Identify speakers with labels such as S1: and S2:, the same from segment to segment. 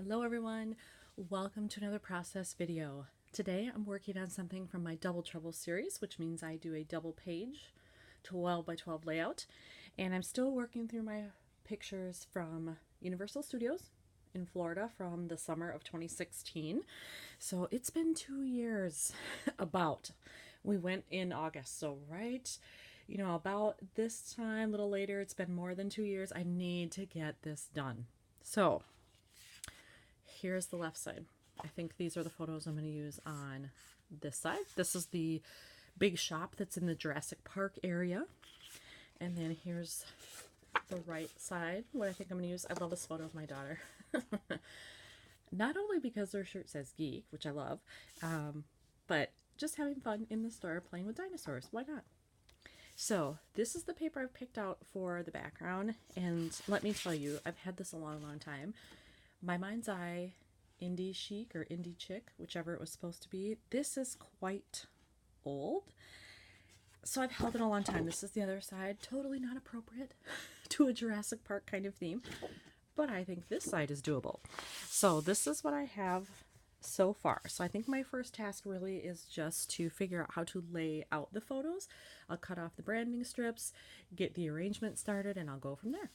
S1: Hello everyone, welcome to another process video. Today I'm working on something from my Double Trouble series, which means I do a double page 12 by 12 layout, and I'm still working through my pictures from Universal Studios in Florida from the summer of 2016. So it's been 2 years about. We went in August, so about this time, a little later, it's been more than 2 years. I need to get this done. So here's the left side. I think these are the photos I'm going to use on this side. This is the big shop that's in the Jurassic Park area. And then here's the right side, what I think I'm going to use. I love this photo of my daughter. Not only because her shirt says geek, which I love, but just having fun in the store playing with dinosaurs. Why not? So this is the paper I've picked out for the background. And let me tell you, I've had this a long, long time. My mind's eye, indie chic or indie chick, whichever it was supposed to be. This is quite old. So I've held it a long time. This is the other side. Totally not appropriate to a Jurassic Park kind of theme. But I think this side is doable. So this is what I have so far. So I think my first task really is just to figure out how to lay out the photos. I'll cut off the branding strips, get the arrangement started, and I'll go from there.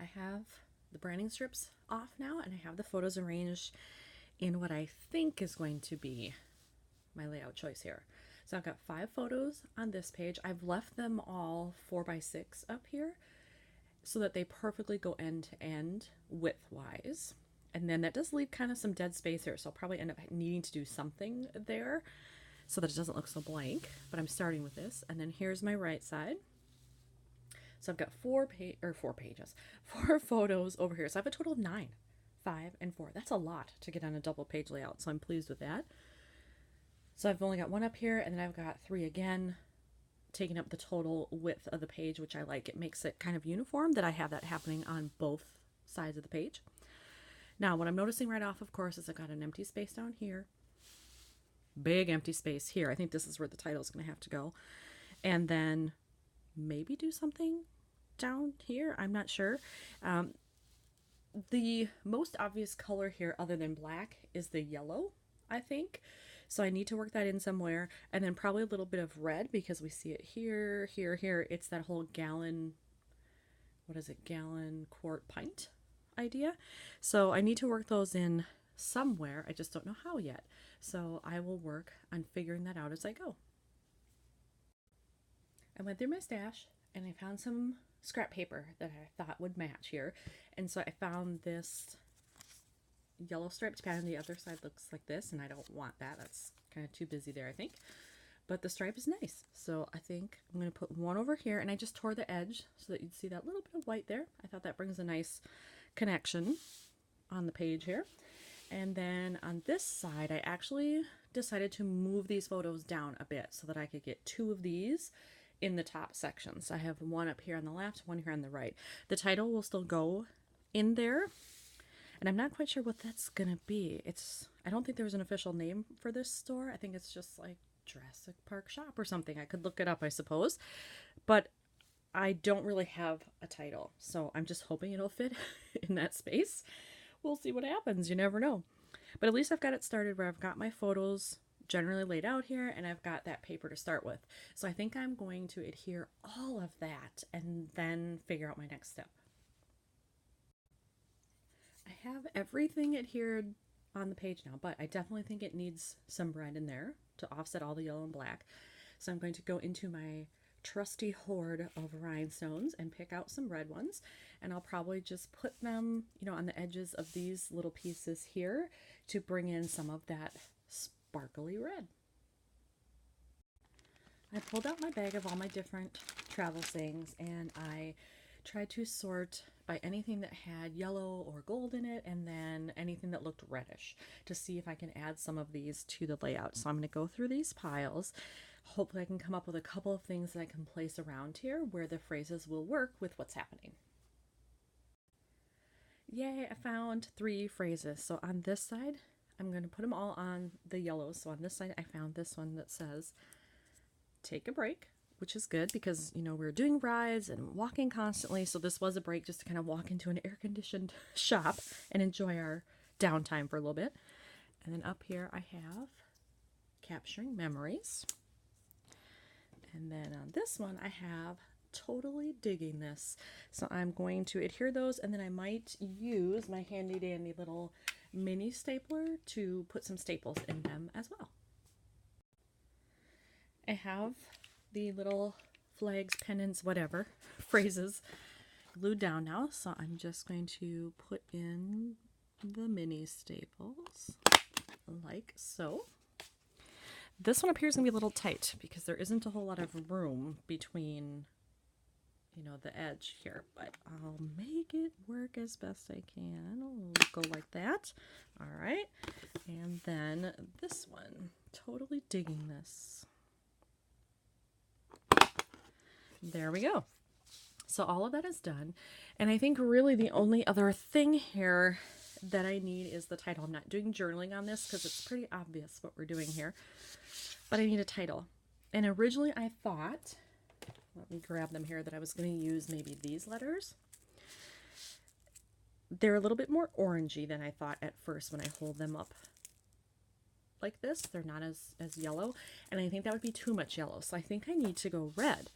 S1: I have the branding strips off now, and I have the photos arranged in what I think is going to be my layout choice here. So I've got 5 photos on this page. I've left them all 4x6 up here so that they perfectly go end to end width-wise. And then that does leave kind of some dead space here, so I'll probably end up needing to do something there so that it doesn't look so blank. But I'm starting with this, and then here's my right side. So I've got 4 photos over here. So I have a total of 9, 5 and 4. That's a lot to get on a double page layout. So I'm pleased with that. So I've only got 1 up here, and then I've got 3 again, taking up the total width of the page, which I like. It makes it kind of uniform that I have that happening on both sides of the page. Now, what I'm noticing right off, of course, is I've got an empty space down here. Big empty space here. I think this is where the title is going to have to go. And then maybe do something down here. I'm not sure. The most obvious color here other than black is the yellow, I think. So I need to work that in somewhere. And then probably a little bit of red because we see it here, here, here. It's that whole gallon, gallon, quart, pint idea. So I need to work those in somewhere. I just don't know how yet. So I will work on figuring that out as I go. I went through my stash and I found some scrap paper that I thought would match here. And so I found this yellow striped pattern. The other side looks like this, and I don't want that. That's kind of too busy there, I think. But the stripe is nice. So I think I'm going to put 1 over here, and I just tore the edge so that you'd see that little bit of white there. I thought that brings a nice connection on the page here. And then on this side, I actually decided to move these photos down a bit so that I could get 2 of these in the top sections. I have 1 up here on the left, 1 here on the right. The title will still go in there, and I'm not quite sure what that's gonna be. I don't think there's an official name for this store. I think it's just like Jurassic Park Shop or something. I could look it up, I suppose, but I don't really have a title, so I'm just hoping it'll fit in that space. We'll see what happens. You never know. But at least I've got it started where I've got my photos generally laid out here, and I've got that paper to start with. So I think I'm going to adhere all of that and then figure out my next step. I have everything adhered on the page now, but I definitely think it needs some red in there to offset all the yellow and black. So I'm going to go into my trusty hoard of rhinestones and pick out some red ones, and I'll probably just put them, on the edges of these little pieces here to bring in some of that sparkly red. I pulled out my bag of all my different travel sayings, and I tried to sort by anything that had yellow or gold in it, and then anything that looked reddish to see if I can add some of these to the layout. So I'm going to go through these piles. Hopefully I can come up with a couple of things that I can place around here where the phrases will work with what's happening. Yay, I found 3 phrases. So on this side, I'm going to put them all on the yellows. So on this side, I found this one that says, take a break, which is good because, you know, we're doing rides and walking constantly. So this was a break just to kind of walk into an air-conditioned shop and enjoy our downtime for a little bit. And then up here I have capturing memories. And then on this one I have totally digging this. So I'm going to adhere those, and then I might use my handy dandy little mini stapler to put some staples in them as well. I have the little flags, pennants, whatever, phrases glued down now. So I'm just going to put in the mini staples like so. This one appears to be a little tight because there isn't a whole lot of room between, you know, the edge here, but I'll make it work as best I can. We'll go like that. All right. And then this one, totally digging this. There we go. So all of that is done. And I think really the only other thing here that I need is the title. I'm not doing journaling on this because it's pretty obvious what we're doing here, but I need a title. And originally I thought, let me grab them here, that I was going to use maybe these letters. They're a little bit more orangey than I thought at first when I hold them up like this. They're not as yellow, and I think that would be too much yellow. So I think I need to go red.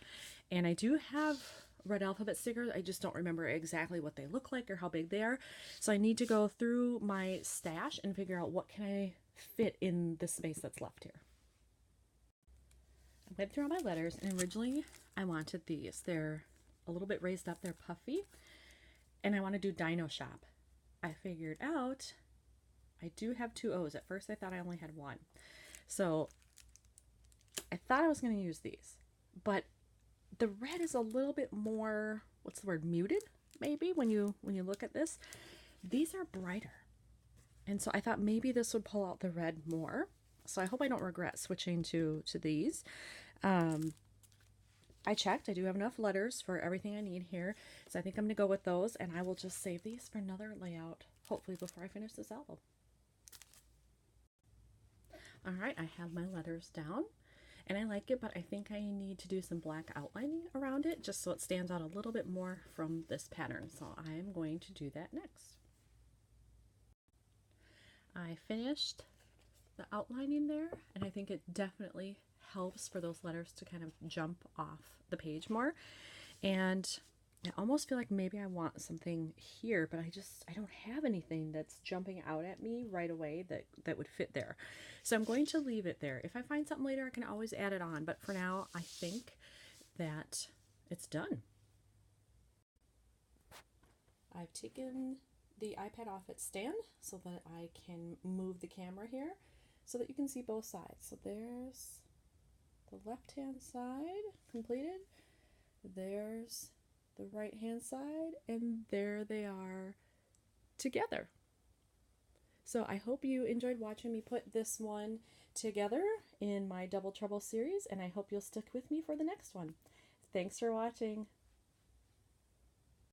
S1: And I do have red alphabet stickers. I just don't remember exactly what they look like or how big they are. So I need to go through my stash and figure out what can I fit in the space that's left here. I went through all my letters, and originally I wanted these. They're a little bit raised up, they're puffy, and I want to do Dino shop. I figured out I do have 2 O's. At first I thought I only had 1. So I thought I was going to use these, but the red is a little bit more, what's the word, muted maybe when you look at this. These are brighter. And so I thought maybe this would pull out the red more. So I hope I don't regret switching to these. I checked. I do have enough letters for everything I need here. So I think I'm going to go with those, and I will just save these for another layout, hopefully before I finish this album. All right, I have my letters down, and I like it, but I think I need to do some black outlining around it just so it stands out a little bit more from this pattern. So I am going to do that next. I finished the outlining there, and I think it definitely helps for those letters to kind of jump off the page more. And I almost feel like maybe I want something here, but I don't have anything that's jumping out at me right away that would fit there. So I'm going to leave it there. If I find something later, I can always add it on, but for now I think that it's done. I've taken the iPad off its stand so that I can move the camera here so that you can see both sides. So there's the left-hand side completed. There's the right-hand side, and there they are together. So I hope you enjoyed watching me put this one together in my Double Trouble series, and I hope you'll stick with me for the next one. Thanks for watching.